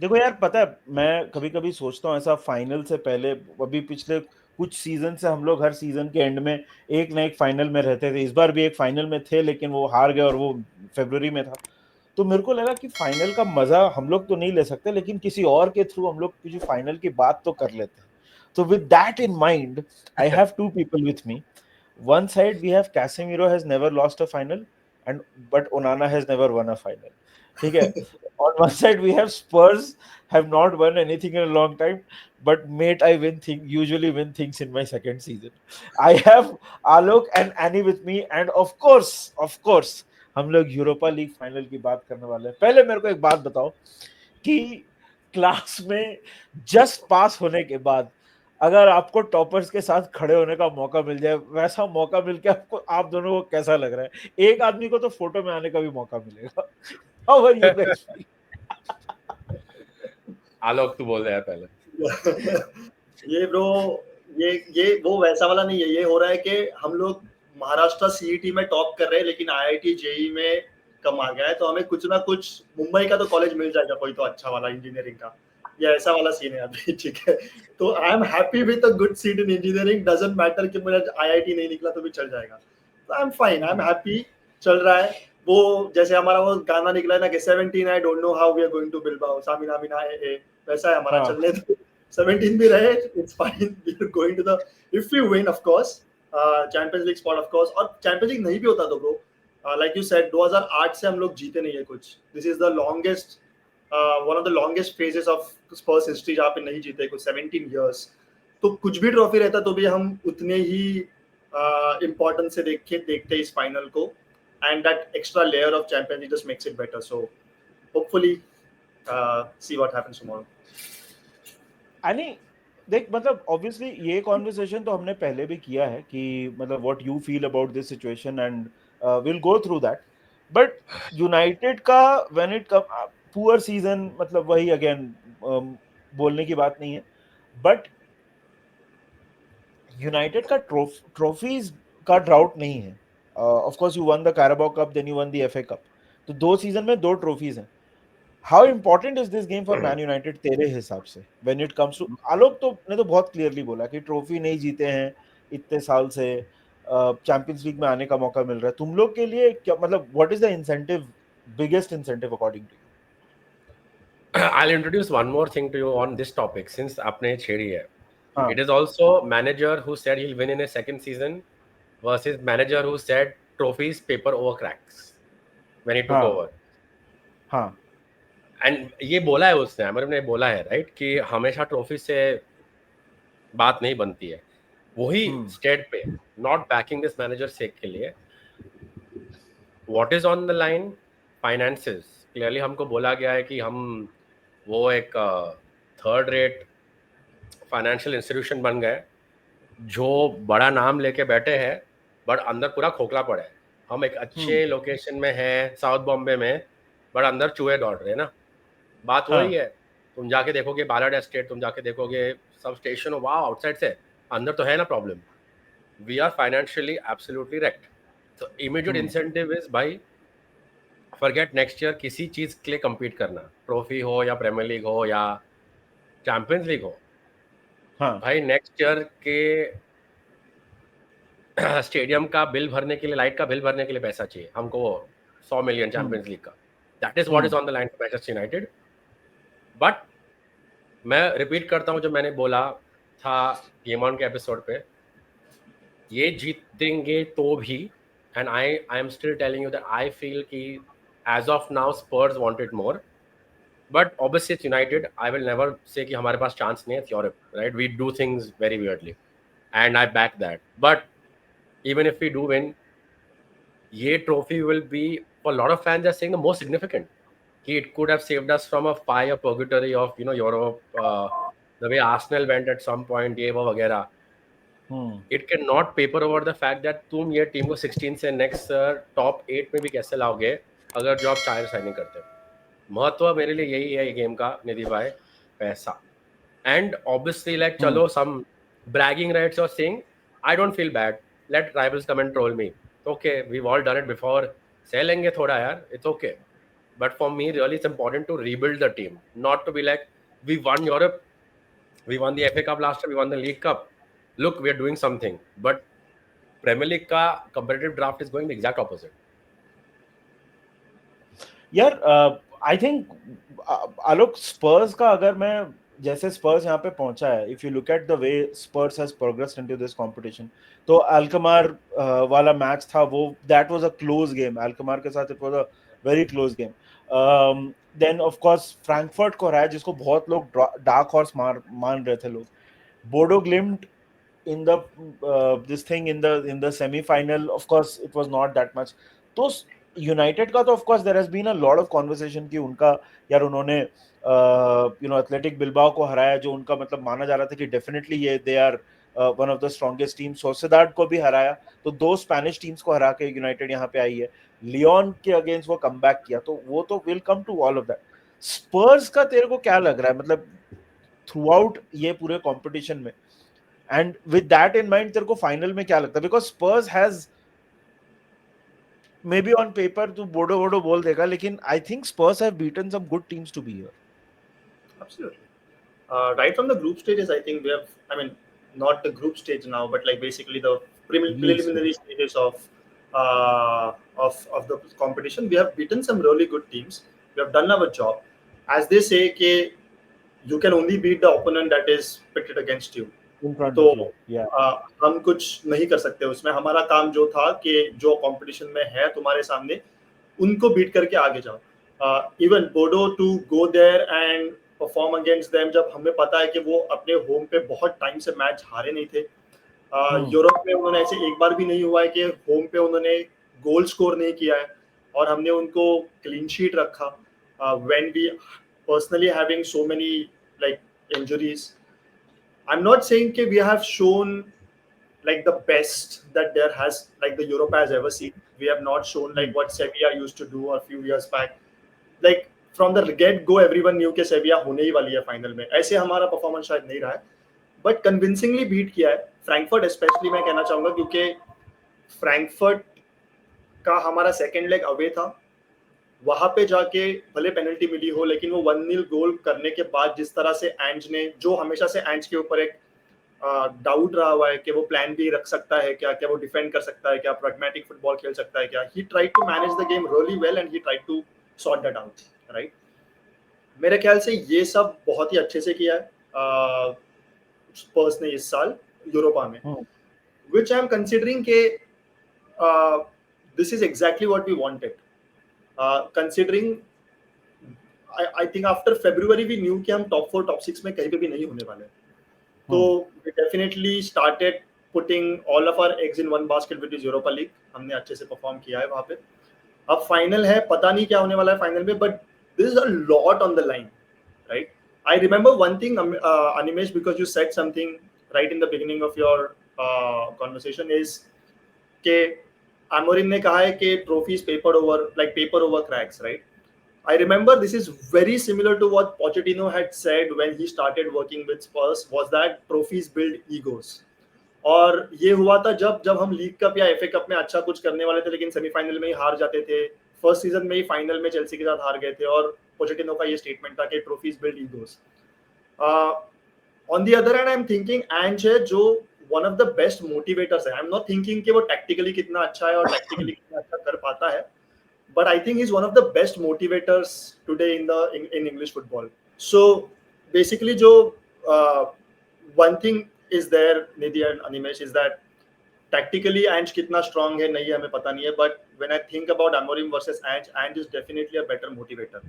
देखो यार, पता है मैं कभी कभी सोचता हूँ ऐसा, फाइनल से पहले अभी पिछले कुछ सीजन से हम लोग हर सीजन के एंड में एक ना एक फाइनल में रहते थे। इस बार भी एक फाइनल में थे लेकिन वो हार गए और वो फरवरी में था। तो मेरे को लगा कि फाइनल का मजा हम लोग तो नहीं ले सकते, लेकिन किसी और के थ्रू हम लोग किसी फाइनल की बात तो कर लेते हैं। तो with that in mind, I have two people with me. One side we have Casemiro has never lost a final, and but Onana has never won a final. ठीक है. On one side we have Spurs have not won anything in a long time, but mate, I usually win things in my second season. I have Alok and Annie with me, and of course हम लोग Europa league final की बात करने वाले हैं. पहले मेरे को एक बात बताओ कि क्लास में जस्ट पास होने के बाद अगर आपको टॉपर्स के साथ खड़े होने का मौका मिल जाए, वैसा मौका मिल के आपको, आप दोनों को कैसा लग रहा है? एक आदमी को तो फोटो में आने का भी मौका मिलेगा. How are you guys? Alok तू बोल रहा है पहले. ये ब्रो, ये वो वैसा वाला नहीं है. ये हो रहा है कि हम लोग महाराष्ट्र सीईटी में टॉप कर रहे हैं लेकिन आईआईटी जेई में कम आ गया है, तो हमें कुछ ना कुछ मुंबई का तो कॉलेज मिल जाएगा कोई तो अच्छा वाला इंजीनियरिंग का. ये ऐसा वाला सीन है अभी. ठीक है, तो I am happy with a good seat in engineering. Doesn't matter कि मेरा आईआईटी नहीं निकला तो भी चल जाएगा. तो I am fine, I am happy. चल रहा है. वो जैसे हमारा वो गाना निकला है ना कि 17 I don't know how we are going to Bilbao सामिना मिना ए, वैसा है हमारा. चलने दो. 17 भी रहे, it's fine. We are going to the, if we win of course, Champions League spot of course. और Champions League नहीं भी होता तो bro, like you said, 2008 से हम लोग जीते नहीं है कुछ. This is the longest, one of the longest phases of Spurs history जहाँ पे नहीं जीते कुछ 17 years. तो कुछ भी ट्रॉफी रहता तो भी हम उतने ही इम्पोर्टेंस से देखते इस फाइनल को. And that extra layer of Champions League just makes it better. So hopefully, see what happens tomorrow. यानी देख, मतलब ऑब्वियसली ये कॉन्वर्सेशन तो हमने पहले भी किया है कि मतलब what you feel about this situation, and will go through that. But United का when it come poor season, मतलब वही अगेन बोलने की बात नहीं है, बट यूनाइटेड का ट्रॉफीज का ड्राउट नहीं है. Of course you won the Carabao cup, then you won the FA cup, तो 2 सीजन में 2 ट्रॉफीज हैं. How important is this game for Man United तेरे हिसाब से when it comes to? Alok तो ने तो बहुत क्लियरली बोला कि ट्रॉफी नहीं जीते हैं इतने साल से, चैंपियंस लीग में आने का मौका मिल रहा है. तुम लोग के लिए क्या मतलब, what is the incentive, biggest incentive according to you? I'll introduce one more thing to you on this topic since आपने छेड़ी है. हाँ. It is also manager who said he'll win in his second season versus manager who said trophies paper over cracks when he took over. हाँ. And ये बोला है उसने, अमर ने बोला है राइट कि हमेशा ट्रॉफी से बात नहीं बनती है. वही स्टेट पे नॉट बैकिंग दिस मैनेजर सेक के लिए what is on the line, finances. Clearly हमको बोला गया है कि हम वो एक थर्ड रेट फाइनेंशियल इंस्टीट्यूशन बन गए जो बड़ा नाम लेके बैठे हैं बट अंदर पूरा खोखला पड़ा है. हम एक अच्छे लोकेशन में हैं साउथ बॉम्बे में बट अंदर चूहे दौड़ रहे हैं ना. बात वही है. तुम जाके देखोगे बालाड एस्टेट, तुम जाके देखोगे सब स्टेशन, वाह आउटसाइड से, अंदर तो है ना problem. We are financially absolutely wrecked. तो इमीडिएट इंसेंटिव इज भाई फॉरगेट नेक्स्ट ईयर किसी चीज के लिए compete करना, ट्रॉफी हो या प्रीमियर लीग हो या चैंपियंस लीग हो. भाई नेक्स्ट ईयर के स्टेडियम का बिल भरने के लिए, लाइट का बिल भरने के लिए पैसा चाहिए हमको, 100 मिलियन चैंपियंस लीग का. That is what is on the line for Manchester United. But मैं रिपीट करता हूं जो मैंने बोला था गेम ऑन के एपिसोड पे, ये जीतेंगे तो भी, and I am still telling you that I feel कि as of now Spurs wanted more, but obviously it's United. I will never say कि हमारे पास चांस नहीं है. It's Europe right, we do things very weirdly and I back that. But even if we do win, ये trophy will be, for a lot of fans are saying, the most significant. It could have saved us from a fire purgatory of Europe, the way Arsenal went at some point, ये वो वगैरह. It cannot paper over the fact that तुम ये team को 16 से next top 8 में भी कैसे लाओगे अगर जो आप चाहे साइनिंग करते हो. महत्व मेरे लिए यही है ये गेम का निधि भाई, पैसा. And obviously like चलो some bragging rights or saying I don't feel bad, let rivals come and troll me. Okay, we've all done it before. सह लेंगे थोड़ा यार, it's okay. But for me, really, it's important to rebuild the team, not to be like, we won Europe, we won the FA Cup last year, we won the League Cup. Look, we are doing something. But Premier League का competitive draft is going the exact opposite. यार I think आलोक स्पर्स का अगर मैं जैसे स्पर्स यहाँ पे पहुंचा है, if you look at the way Spurs has progressed into this competition, तो अल्कमार वाला मैच था वो, that was a close game, Alkmaar के साथ it was a very close game. Then of course Frankfurt को रहा है जिसको बहुत लोग डार्क हॉर्स मान रहे थे लोग. Bodo ग्लिम्ट in the this thing in the semi-final, of course it was not that much. तो यूनाइटेड का तो of course there has been a lot of conversation कि उनका यार उन्होंने एथलेटिक बिल्बाओ को हराया, जो उनका मतलब माना जा रहा था कि डेफिनेटली ये they are one of the strongest team. Sociedad को भी हराया, तो 2 स्पेनिश टीम्स को हरा के यूनाइटेड यहाँ पे आई है. लियोन के अगेंस्ट वो कमबैक किया, तो वो तो will come to all of that. Spurs का तेरे को क्या लग रहा है, मतलब थ्रू आउट ये पूरे कॉम्पिटिशन में, and with that in mind तेरे को फाइनल में क्या लगता है? because Spurs has maybe on paper तू बोडो बोल देगा, लेकिन I think Spurs have beaten some good teams to be here. Absolutely. Right from the group stages, I think we have, I mean, not the group stage now, but like basically the preliminary stages of the competition, we have beaten some really good teams. We have done our job. As they say, कि you can only beat the opponent that is pitted against you. तो हम कुछ नहीं कर सकते उसमें. हमारा काम जो था कि जो कंपटीशन में है तुम्हारे सामने, उनको बीट करके आगे जाओ. इवन बोडो to go there and perform against them, जब हमें पता है कि वो अपने होम पे बहुत टाइम से मैच हारे नहीं थे. यूरोप में उन्होंने ऐसे एक बार भी नहीं हुआ है कि होम पे उन्होंने गोल स्कोर नहीं किया है और हमने उनको क्लीन शीट रखा. When we personally having so many like injuries, I'm not saying that we have shown like the best that there has, like the Europe has ever seen. We have not shown like what Sevilla used to do a few years back. Like from the get-go, everyone knew कि Sevilla होने ही वाली है final में. ऐसे हमारा performance शायद नहीं रहा है, but convincingly beat किया है. फ्रैंकफर्ट स्पेशली मैं कहना चाहूँगा, क्योंकि फ्रैंकफर्ट का हमारा सेकेंड लेग अवे था. वहां पे जाके भले पेनल्टी मिली हो, लेकिन वो 1-0 गोल करने के बाद जिस तरह से एंज ने, जो हमेशा से एंज के ऊपर एक डाउट रहा हुआ है कि वो प्लान बी रख सकता है क्या, क्या वो डिफेंड कर सकता है क्या, प्रैग्मेटिक फुटबॉल खेल सकता है क्या, he tried to manage the game really well and he tried to sort that out. Right, मेरे ख्याल से ये सब बहुत ही अच्छे से किया है स्पर्स ने इस साल यूरोपा में, व्हिच आई एम कंसीडरिंग के this is exactly what we wanted. Considering I think after February we knew कि हम top 4 top 6 में कहीं पे भी नहीं होने वाले. तो we definitely started putting all of our eggs in one basket with this Europa League. हमने अच्छे से परफॉर्म किया है वहाँ पे. अब फाइनल है, पता नहीं क्या होने वाला है फाइनल में, but this is a lot on the line, right? I remember one thing, Animesh, because you said something right in the beginning of your conversation, is कि Amorim ने कहा है कि trophies paper over cracks, right? I remember this is very similar to what Pochettino had said when he started working with Spurs, was that trophies build egos. और ये हुआ था जब हम लीग कप या एफए कप में अच्छा कुछ करने वाले थे, लेकिन सेमीफाइनल में ही हार जाते थे. फर्स्ट सीजन में ही फाइनल में चेल्सी के साथ हार गए थे, और पोचेटिनो का ये स्टेटमेंट था कि trophies build egos. On the other hand I am thinking Ange है जो one of the best motivators है. आई एम नॉट थिंकिंग कि वो टैक्टिकली कितना अच्छा है और टैक्टिकली कितना अच्छा कर पाता है, but I think he's one of the best motivators today in English football. So basically जो one thing is there, Nidhi and Animesh, is that tactically Ange कितना strong है नहीं है हमें पता नहीं है, but when I think about Amorim versus Ange is definitely a better motivator.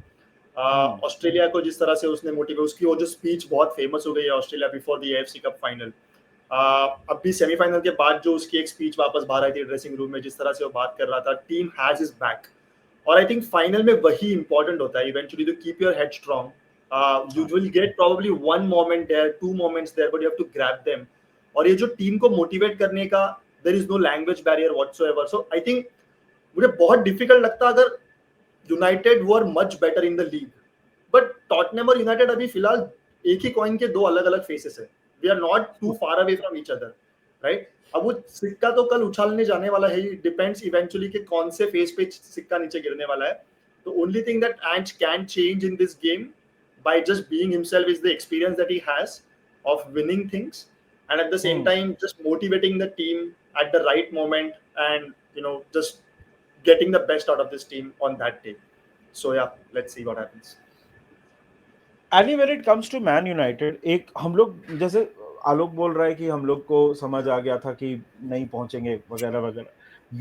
Australia को जिस तरह से उसने मोटिवेट, उसकी वो जो स्पीच बहुत फेमस हो गई है Australia before the AFC cup final. अभी सेमीफाइनल के बाद जो उसकी एक स्पीच वापस बाहर आई थी ड्रेसिंग रूम में, जिस तरह से वो बात कर रहा था, टीम हैज हिज बैक. और आई थिंक फाइनल में वही इंपॉर्टेंट होता है eventually, to keep your head strong. You will get probably one moment there, two moments there, but you have to grab them. और ये जो टीम को motivate करने का, there is no language barrier whatsoever. So I think मुझे बहुत difficult लगता अगर United were much better in the league, but Tottenham और यूनाइटेड अभी फिलहाल एक ही कॉइन के दो अलग अलग फेसेस है. We are not too far away from each other, right? अब वो सिक्का तो कल उछालने जाने वाला है, डिपेंड्स इवेंचुअली कि कौन से फेस पे सिक्का नीचे गिरने वाला है. The only thing that Ange can change in this game by just being himself is the experience that he has of winning things, and at the same time just motivating the team at the right moment, and just getting the best out of this team on that day. So yeah, let's see what happens. Annie when it comes to Man United, एक हम लोग जैसे आलोक बोल रहा है कि हम लोग को समझ आ गया था कि नहीं पहुंचेंगे वगैरह वगैरह,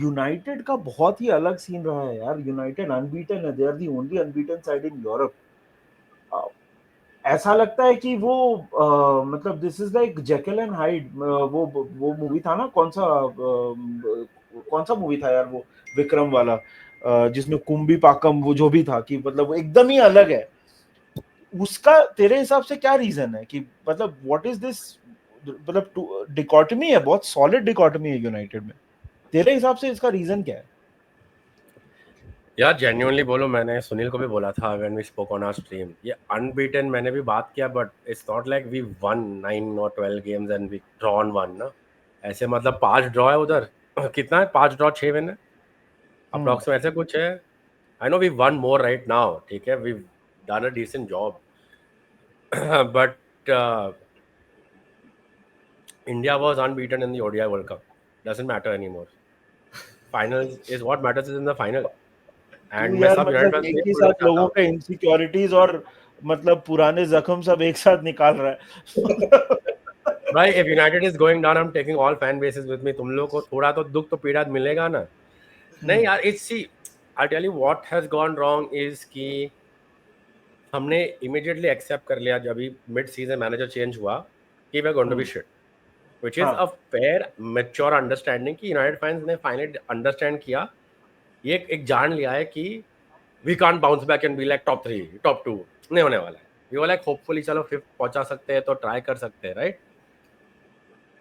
यूनाइटेड का बहुत ही अलग सीन रहा है यार. यूनाइटेड अनबीटन है, they are the only unbeaten side in Europe. ऐसा लगता है कि वो मतलब this is like Jekyll and Hyde. वो मूवी था ना, कौन सा मूवी था यार वो विक्रम वाला, जिसमें कुंभी पाकम वो जो भी था, कि मतलब वो एकदम ही अलग है. उसका तेरे हिसाब से क्या रीजन है कि मतलब व्हाट इज दिस, मतलब डिकोटमी है, बहुत सॉलिड डिकोटमी है यूनाइटेड में. तेरे हिसाब से इसका रीजन क्या है? यार जेन्युइनली बोलो, मैंने सुनील को भी बोला था when we spoke on our stream, ये अनबीटन मैंने भी बात किया, but it's not like we won 9 और 12 गेम्स एंड वी ड्रॉन 1 ना. ऐसे मतलब 5 ड्रॉ है उधर. कितना है? 5 ड्रॉ 6 विन है अप्रॉक्सिमेट, ऐसे कुछ है. I know we won more right now, ठीक है, we done a decent job, बट India was unbeaten in the ODI World Cup. Doesn't matter anymore. Finals is what matters, is in the final. And मैं यार सब मतलब United एक ही साथ लोगों के इनसिक्योरिटीज और मतलब पुराने जख्म सब एक साथ निकाल रहा है. भाई if United is going down, I'm taking all fan bases with me. तुम लोग को थोड़ा तो दुख तो पीड़ा मिलेगा ना. नहीं यार, it's see, I'll tell you what has gone wrong is कि हमने immediately accept कर लिया जब भी mid season manager change हुआ कि we're going to be shit. Which is a fair, mature understanding कि United fans ने finally understand किया, ये एक जान लिया है कि we can't bounce back and be like top 3, top 2 नहीं होने वाला है. We were like hopefully चलो 5th पहुंचा सकते हैं तो try कर सकते हैं, right?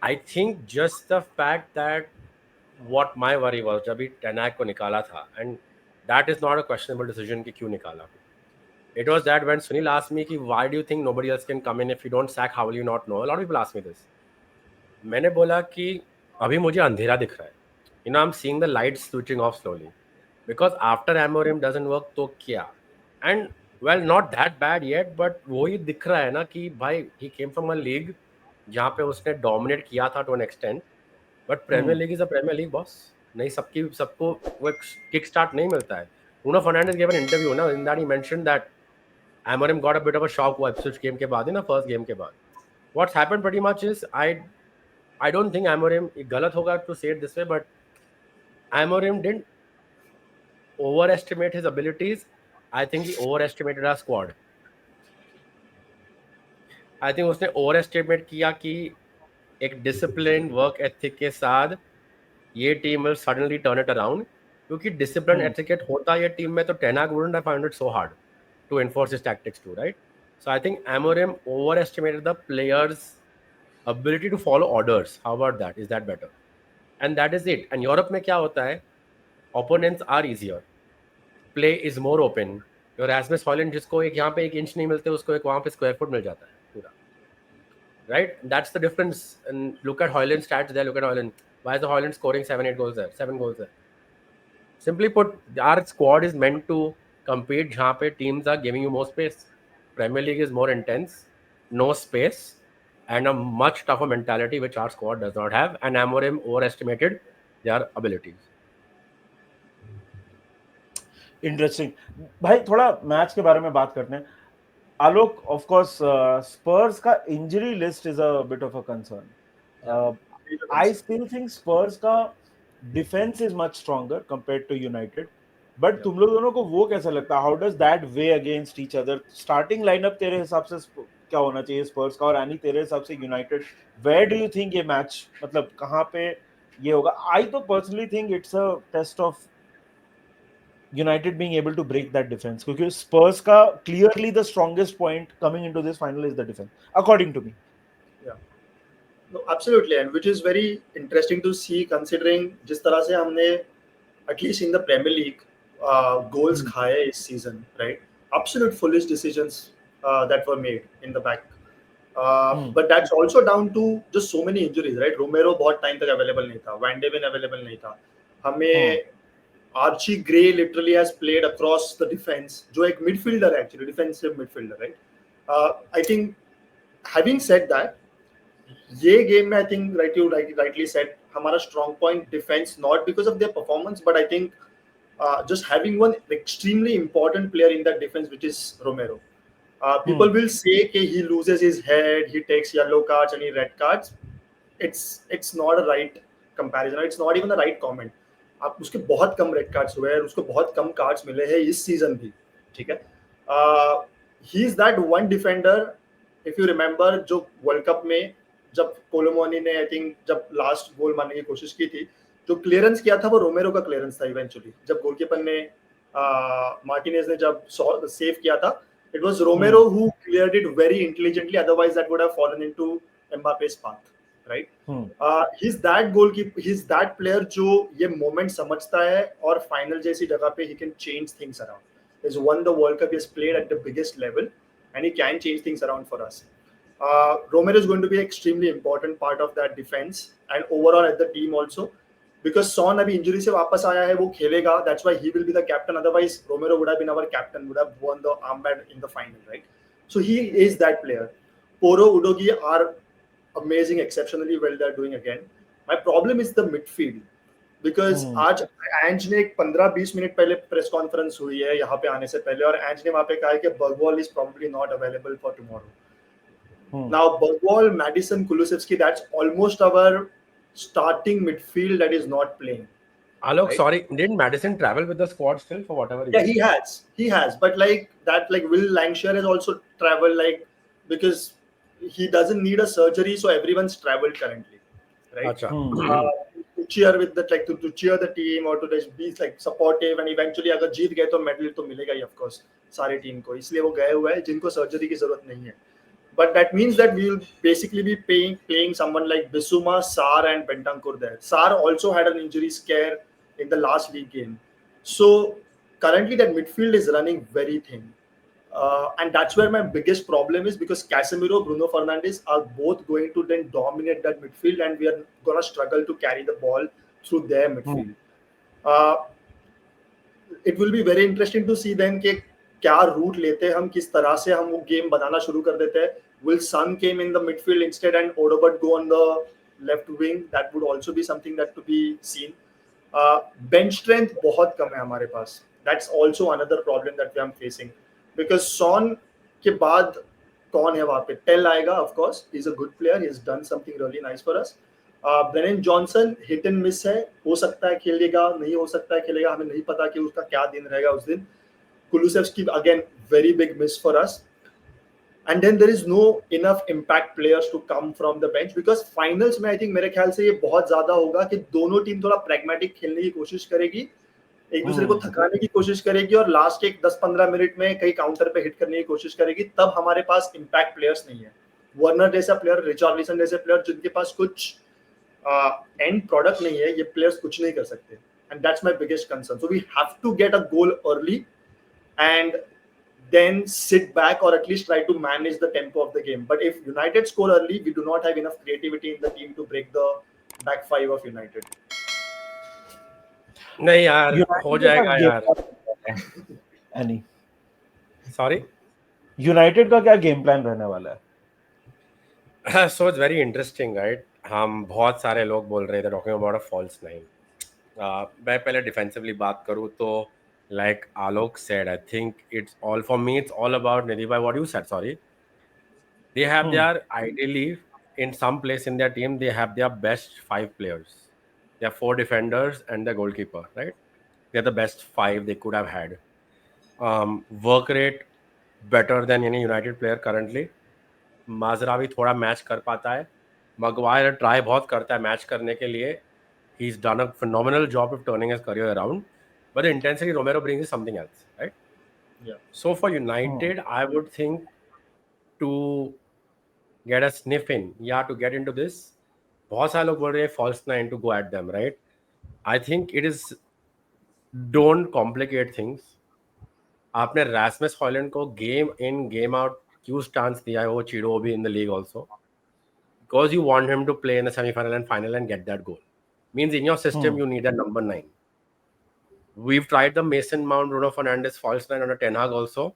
I think just the fact that what my worry was जब भी टेनाक को निकाला था, and that is not a questionable decision कि क्यों निकाला. It was that when Sunil asked me कि why do you think nobody else can come in if you don't sack, how will you not know? A lot of people ask me this. मैंने बोला कि अभी मुझे अंधेरा दिख रहा है. I'm seeing the lights switching off slowly. Because after Amorim doesn't work तो क्या? And well, not that bad yet, but वही दिख रहा है ना कि भाई he came from a league जहाँ पे उसने dominate किया था to an extent, but Premier League is a Premier League, boss. नहीं सबको वो kick start नहीं मिलता है. Bruno Fernandes gave an interview ना, in that he mentioned that Amorim got a bit of a shock वो Ipswich game के बाद ही ना, first game के बाद. What's happened pretty much is I don't think Amorim, गलत होगा to say it this way, but Amorim didn't overestimate his abilities. I think he overestimated our squad. I think उसने overestimate किया कि एक disciplined work ethic के साथ ये team will suddenly turn it around. क्योंकि disciplined etiquette होता ये team में तो Ten Hag wouldn't have found it so hard to enforce his tactics too, right? So I think Amorim overestimated the players' ability to follow orders. How about that? Is that better? And that is it. And Europe में क्या होता है? Opponents are easier. Play is more open. Your Rasmus Højlund जिसको एक यहाँ पे 1 inch नहीं मिलते, उसको एक वहाँ पे स्क्वायर फुट मिल जाता है पूरा. Right? That's the difference. And look at Højlund's stats there. Look at Højlund. Why is the Højlund scoring 7 goals there? 7 goals there. Simply put, our squad is meant to compete जहाँ पे teams are giving you more space. Premier League is more intense, no space, and a much tougher mentality which our squad does not have. And Amorim overestimated their abilities. Interesting. भाई थोड़ा match के बारे में बात करते हैं. आलोक, of course Spurs का injury list is a bit of a concern. I still think Spurs का defence is much stronger compared to United, but तुम लोग दोनों को वो कैसा लगता है? How does that weigh against each other? Starting lineup तेरे हिसाब से क्या होना चाहिए स्पर्स का, और एनी तेरे हिसाब से United, where do you think ये मैच मतलब कहाँ पे ये होगा? आई तो personally think it's a test of United being able to break that defense, because Spurs ka clearly the strongest point coming into this final is the defense, according to me. Yeah, no, absolutely, and which is very interesting to see considering जिस तरह से हमने at least in the Premier League goals खाए इस season, right? Absolute foolish decisions that were made in the back. But that's also down to just so many injuries, right? Romero बहुत time तक available नहीं था, Van de Ven available नहीं था, हमें Archie Gray literally has played across the defense, जो एक midfielder है actually, defensive midfielder, right? I think having said that, ये game में I think rightly said, हमारा strong point defense, not because of their performance, but I think just having one extremely important player in that defense, which is Romero. People will say that he loses his head, he takes yellow cards and he red cards. It's not a right comparison. It's not even a right comment. आप उसके बहुत कम red cards हुए हैं, उसको बहुत कम cards मिले हैं इस सीजन भी, ठीक है. He is that one defender, if you remember, जो वर्ल्ड कप में जब कोलोमोनी ने आई थिंक जब लास्ट गोल मारने की कोशिश की थी, जो क्लियरेंस किया था वो रोमेरो का क्लियरेंस था इवेंचुअली. जब गोलकीपर ने मार्टिनेज ने जब सेव किया था, it was Romero who cleared it very intelligently, otherwise that would have fallen into Mbappe's path, right? He's that goalkeeper, he's that player जो ये moment समझता है और final जैसी जगह पे he can change things around. He's won the World Cup, he has played at the biggest level and he can change things around for us. Romero is going to be an extremely important part of that defense and overall at the team also. Because Son अभी injury से वापस आया है, वो खेलेगा, that's why he will be the captain. Otherwise, Romero would have been our captain, would have won the armband in the final, right? So he is that player. Porro, Udogie are amazing, exceptionally well. They're doing again. My problem is the midfield, because आज एंज ने 15-20 minute पहले press conference हुई है यहाँ पे आने से पहले, और एंज ने वहाँ पे कहा है कि Bergwall is probably not available for tomorrow. Now Bergwall, Maddison, Kulusevski, that's almost our starting midfield that is not playing. Alok, right? sorry, didn't Maddison travel with the squad still for whatever reason? Yeah, he has, but like that, like Will Lancashire has also traveled, like, because he doesn't need a surgery, so everyone's traveled currently, right? To cheer with the, like, to cheer the team or to just be like supportive, and eventually अगर जीत गए तो medal तो मिलेगा ही of course सारे team को, इसलिए वो गए हुए हैं जिनको सर्जरी की जरूरत नहीं है. But that means that we will basically be playing someone like Bissouma, Sarr and Bentancur there. Sarr also had an injury scare in the last league game. So currently that midfield is running very thin. And that's where my biggest problem is, because Casemiro, Bruno Fernandes are both going to then dominate that midfield, and we are going to struggle to carry the ball through their midfield. It will be very interesting to see then कि क्या root लेते हैं हम, किस तरह से हम वो गेम बनाना शुरू कर देते हैं. Will Son came in the midfield instead and Odegaard go on the left wing? That would also be something that to be seen. Bench strength बहुत कम है हमारे पास. That's also another problem that we are facing, because Son के बाद कौन है वहाँ पे? Tell आएगा, of course. He's a good player. He's done something really nice for us. Brennan Johnson hit and miss है. हो सकता है खेलेगा, नहीं हो सकता है खेलेगा, हमें नहीं पता कि उसका क्या दिन रहेगा उस दिन. Kulusevski again, very big miss for us. And then there is no enough impact players to come from the bench, because finals में I think मेरे ख्याल से ये बहुत ज़्यादा होगा कि दोनों टीम थोड़ा pragmatic खेलने की कोशिश करेगी, एक दूसरे को थकाने की कोशिश करेगी, और लास्ट के 10-15 मिनट में कई काउंटर पे हिट करने की कोशिश करेगी. तब हमारे पास impact players नहीं है. वर्नर जैसा प्लेयर, रिचार्लिसन जैसे प्लेयर जिनके पास कुछ end product नहीं है, ये players कुछ नहीं कर सकते. And that's my biggest concern. So we have to get a goal early and then sit back, or at least try to manage the tempo of the game. But if United score early, we do not have enough creativity in the team to break the back five of United. नहीं यार, हो जाएगा यार. Any? Sorry? United का क्या game plan रहने वाला है? So it's very interesting, right? हम बहुत सारे लोग बोल रहे थे talking about a false nine. मैं पहले defensively बात करूँ तो, like Alok said, I think it's all, for me, it's all about Nidhi, what you said, sorry. They have their, ideally, in some place in their team, they have their best 5 players. They have 4 defenders and the goalkeeper, right? They're the best 5 they could have had. Work rate better than any United player currently. Mazraoui थोड़ा match कर पाता है. Maguire try बहुत करता है match करने के लिए. He's done a phenomenal job of turning his career around. But the intensity Romero brings is something else, right? Yeah. So for United, I would think to get a sniff in, to get into this, बहुत सारे लोग बोल रहे हैं false nine to go at them, right? I think it is, don't complicate things. आपने Rasmus Højlund को game in game out क्यों stance दिया है, वो चिड़ो भी in the league also, because you want him to play in the semi-final and final and get that goal. Means in your system you need a number 9. We've tried the Mason Mount, Bruno Fernandes false nine under Ten Hag also.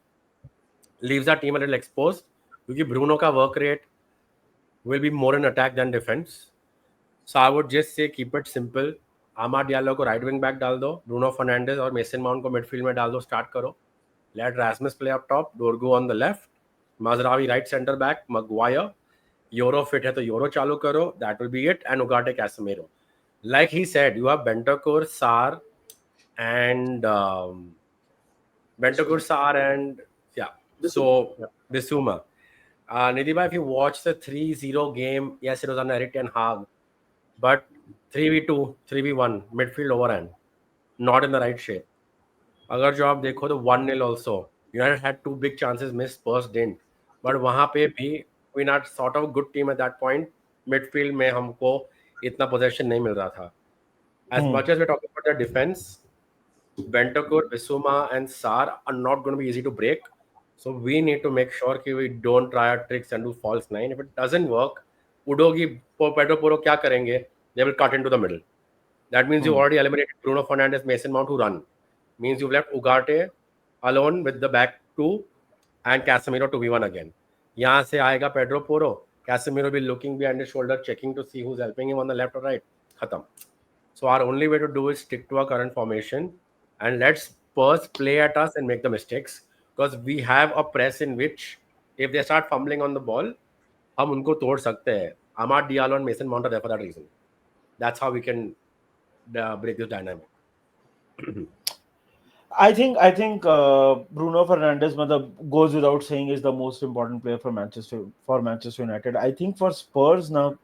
Leaves our team a little exposed क्योंकि Bruno का work rate will be more in attack than defense. So I would just say keep it simple. Amad Diallo को right wing back डाल दो, Bruno Fernandes और Mason Mount को midfield में डाल दो, start करो. Let Rasmus play up top, Dorgu on the left, Mazraoui right center back, Maguire. Euro fit है तो Euro चालू करो. That will be it. And Ugarte, Casemiro. Like he said, you have Bentancur, Sarr, and Bissouma. Nidhi, if you watch the 3-0 game, yes, it was on Erik ten Hag, but 3v2, 3v1, midfield overhand, not in the right shape. अगर जो आप देखो तो 1-0 also, United had 2 big chances missed, Spurs didn't. But वहाँ पे भी we not sort of good team at that point. Midfield में हमको इतना possession नहीं मिल रहा था. As much as we're talking about their defense, Bentancur, Bissouma, and Sarr are not going to be easy to break. So we need to make sure that we don't try our tricks and do false nine. If it doesn't work, Udogie, Pedro Porro क्या करेंगे? They will cut into the middle. That means you already eliminated Bruno Fernandes, Mason Mount who run. Means you've left Ugarte alone with the back two and Casemiro to V1 again. यहाँ से आएगा Pedro Porro. Casemiro will be looking behind his shoulder, checking to see who's helping him on the left or right. Khatam. So our only way to do is stick to our current formation and let Spurs play at us and make the mistakes, because we have a press in which if they start fumbling on the ball, हम उनको तोड़ सकते हैं. Amad Diallo and Mason Mount are there for that reason. That's how we can break this dynamic. I think Bruno Fernandes goes without saying is the most important player for Manchester United. I think for Spurs now,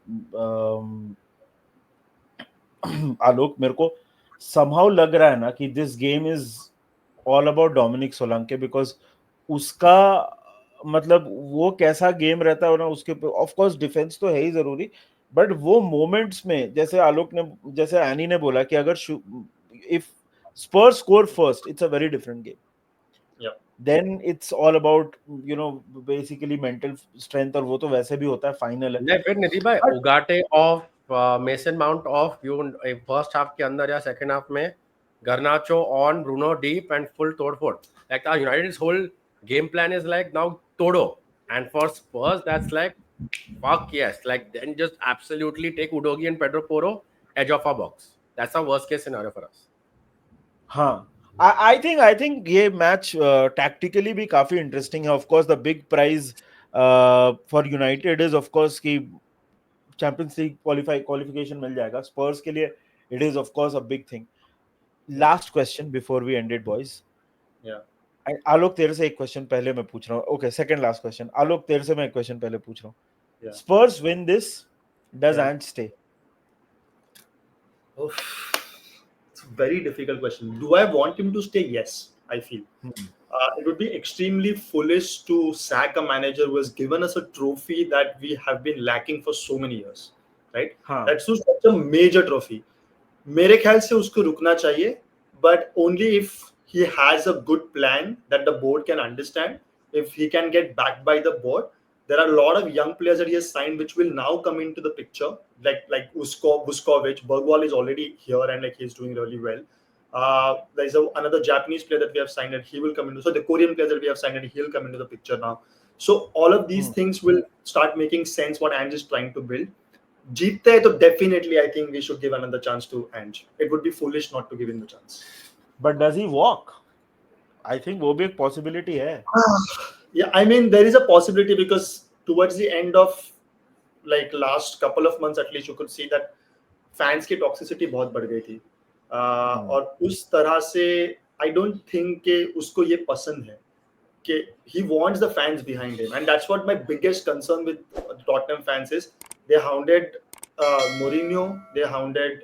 आलोक, मेरे को somehow लग रहा है ना कि this game is all about Dominic Solanke, because उसका मतलब वो कैसा गेम रहता है ना, उसके ऑफ कोर्स डिफेंस तो है ही जरूरी, बट वो मोमेंट्स में जैसे आलोक ने, जैसे एनी ने बोला कि अगर if Spurs score first, it's a very different game. Yeah. Then it's all about, you know, basically mental strength, और वो तो वैसे भी होता है, फाइनल है. नहीं, फिर निधि भाई, Ugarte off, Mason Mount off, you first half के अंदर या second half में Garnacho on, Bruno deep and full tod-fod. Like our United's whole game plan is like now todo, and for Spurs that's like fuck yes, like then just absolutely take Udogie and Pedro Porro edge of our box. That's a worst case scenario for us. हाँ, I think ये match tactically भी काफी interesting है. Of course, the big prize for United is of course कि Champions League qualification मिल जाएगा. Spurs के लिए it is of course a big thing. Last question before we end it, boys. Yeah. आलोक, तेरे से एक क्वेश्चन पहले मैं पूछ रहा हूँ. Okay, second last question. आलोक, तेरे से मैं एक क्वेश्चन पहले पूछ रहा हूँ. Yeah. Spurs win this, does Yeah. Ant stay? It's a very difficult question. Do I want him to stay? Yes, I feel. It would be extremely foolish to sack a manager who has given us a trophy that we have been lacking for so many years, right? हाँ. That's such a major trophy. मेरे ख्याल से उसको रुकना चाहिए, but only if he has a good plan that the board can understand. If he can get backed by the board, there are a lot of young players that he has signed which will now come into the picture, like Vuskovic. Bergwall is already here and like he's doing really well. There's another Japanese player that we have signed and he will come into. So the Korean player that we have signed and he'll come into the picture now. So all of these things will start making sense what Ange is trying to build. जीतते हैं तो definitely I think we should give another chance to Ange. It would be foolish not to give him the chance. But does he walk? I think वो भी एक possibility है. Yeah, I mean there is a possibility because towards the end of like last couple of months at least you could see that fans की toxicity बहुत बढ़ गई थी. और उस तरह से I don't think कि उसको ये पसंद है कि he wants the fans behind him, and that's what my biggest concern with Tottenham fans is. They hounded Mourinho, they hounded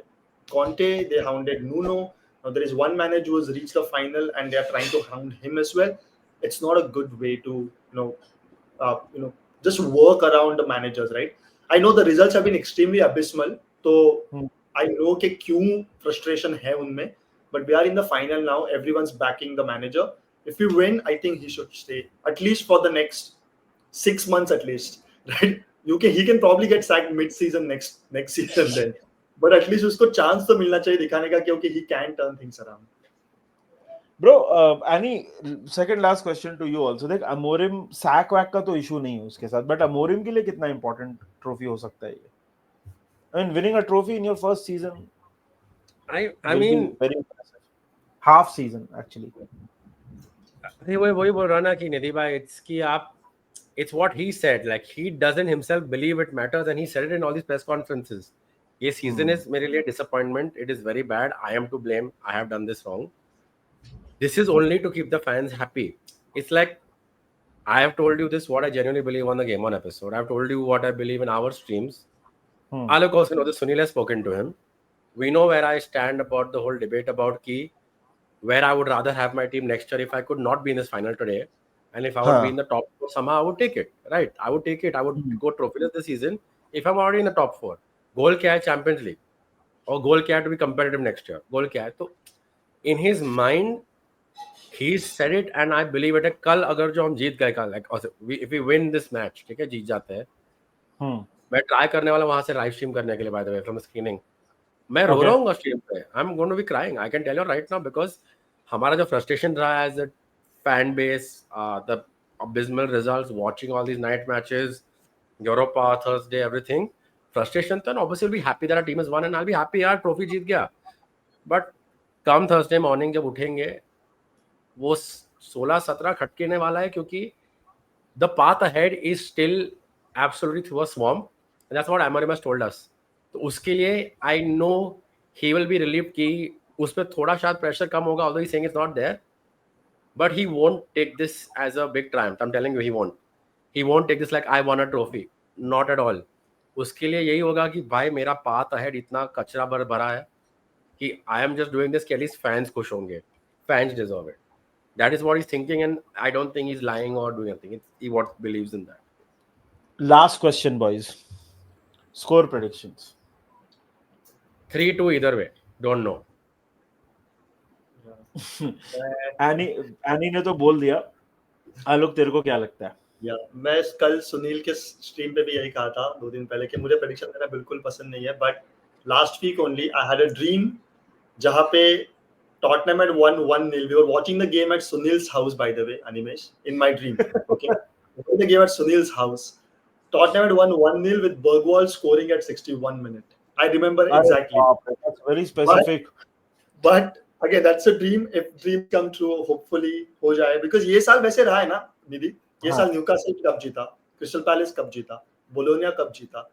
Conte, they hounded Nuno. Now there is one manager who has reached the final and they are trying to hound him as well. It's not a good way to just work around the managers, right? I know the results have been extremely abysmal, so I know कि क्यों frustration है उनमें, but we are in the final now. Everyone's backing the manager. If we win, I think he should stay at least for the next 6 months at least, right? He can probably get sacked mid-season next season then, but at least उसको chance तो मिलना चाहिए दिखाने का क्योंकि he can turn things around. Bro, Annie, second last question to you also. देख Amorim sac वैक का तो इशू नहीं है उसके साथ, बट अमोरिम के लिए कितना इंपॉर्टेंट ट्रॉफी हो सकता है ये? I mean, winning a trophy in your first season I will mean, be very impressive. Half season actually. वही बोल रहा ना कि निधि भाई, इट्स कि आप, it's what he said, like he doesn't himself believe it matters, and he said it in all these press conferences. ये season is मेरे लिए disappointment. It is very bad. I am to blame. I have done this wrong. This is only to keep the fans happy. It's like, I have told you this what I genuinely believe on the Game On episode. I've told you what I believe in our streams. Alok also knows this. Sunil has spoken to him. We know where I stand about the whole debate about key, where I would rather have my team next year if I could not be in this final today, and if I would be in the top 4 somehow, I would take it. Right? I would take it. I would go trophyless this season if I'm already in the top 4. Goal क्या है? Champions League. और goal क्या है to be competitive next year? Goal क्या है? तो in his mind, he said it, and I believe it. कल अगर जो हम जीत गए कल, like if we win this match, ठीक है, जीत जाते हैं, मैं ट्राई करने वाला वहां से लाइव स्ट्रीम करने के लिए, by the way, from screening. मैं रो रहा हूँ स्ट्रीम पे। I am going to be crying, I can tell you right now, because हमारा जो फ्रस्ट्रेशन रहा है as a fan base, the abysmal results, watching all these night matches, Europa, Thursday, everything, frustration था, and obviously we'll be happy that our team has won, and I'll be happy यार trophy जीत गया। But come Thursday morning जब उठेंगे, वो 16-17 खटकेने वाला है, क्योंकि the path ahead is still absolutely through a swamp, and that's what Amorim has told us. तो उसके लिए I know he will be relieved कि उस पर थोड़ा शायद प्रेशर कम होगा, although he's saying it's not there, but he won't take this as a big triumph. I'm telling you, he won't take this like I won a trophy, not at all. उसके लिए यही होगा कि भाई मेरा path ahead इतना कचरा भरा है कि I am just doing this कि at least fans खुश होंगे, fans deserve it. That is what he's thinking, and I don't think he's lying or doing anything. He what believes in that. Last question, boys. Score predictions. 3-2 either way. Don't know. Any ने तो बोल दिया। आलोक, तेरे को क्या लगता है? मैं कल सुनील के स्ट्रीम पे भी यही कहा था 2 दिन पहले कि मुझे प्रेडिक्शन देना बिल्कुल पसंद नहीं है, but last week only I had a dream जहां पे Tottenham had won 1-0. We were watching the game at Sunil's house, by the way, Animesh, in my dream. Okay, the game at Sunil's house. Tottenham had won 1-0 with Bergwall scoring at 61 minute. I remember exactly. That's very specific. But again, that's a dream. If dreams come true, hopefully हो जाए. Because ये साल वैसे रहा है ना निधि, ये साल न्यूकासल कप जीता, क्रिस्टल पैलेस कप जीता, बोलोनिया कप जीता,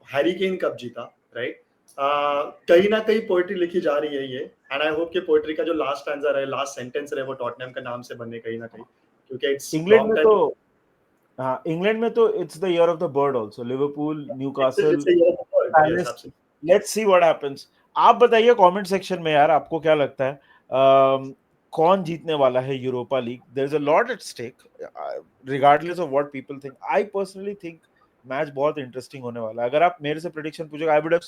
हैरी केन कप जीता, राइट? कहीं ना कहीं पोएट्री लिखी जा रही है ये, एंड आई होप कि पोएट्री का जो लास्ट स्टैंजा रहे, लास्ट सेंटेंस रहे, वो टॉटनहम का नाम से बने कहीं ना कहीं, क्योंकि इट्स इंग्लैंड में तो इंग्लैंड में तो it's the year of the bird also. Liverpool, Newcastle, palace, let's see what happens. आप बताइए कमेंट सेक्शन में यार, आपको क्या लगता है कौन जीतने वाला है Europa League? There is a lot at stake regardless of what people think. I personally think match बहुत इंटरेस्टिंग होने वाला है। अगर आप मेरे से प्रेडिक्शन पूछोगे, I would have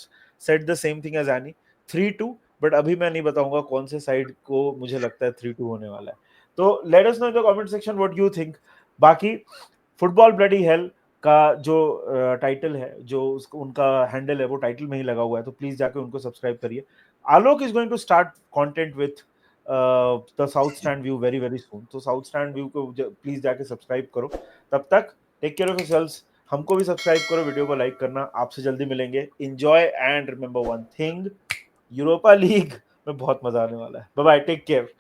said the same thing as Annie, 3-2, but अभी मैं नहीं बताऊंगा कौन से साइड को मुझे लगता है 3-2 होने वाला है। तो let us know in the comment section what you think. बाकी फुटबॉल ब्लडी हेल का जो टाइटल है, जो उनका हैंडल है, वो टाइटल में ही लगा हुआ है, तो प्लीज जाके उनको सब्सक्राइब करिए। Alok is going to start content with the South Stand view very very soon, तो साउथ स्टैंड व्यू को प्लीज जाके सब्सक्राइब करो। तब तक टेक केयर ऑफ योरसेल्व्स, हमको भी सब्सक्राइब करो, वीडियो को लाइक करना। आपसे जल्दी मिलेंगे। Enjoy and remember one thing, Europa League में बहुत मजा आने वाला है। Bye bye, take care.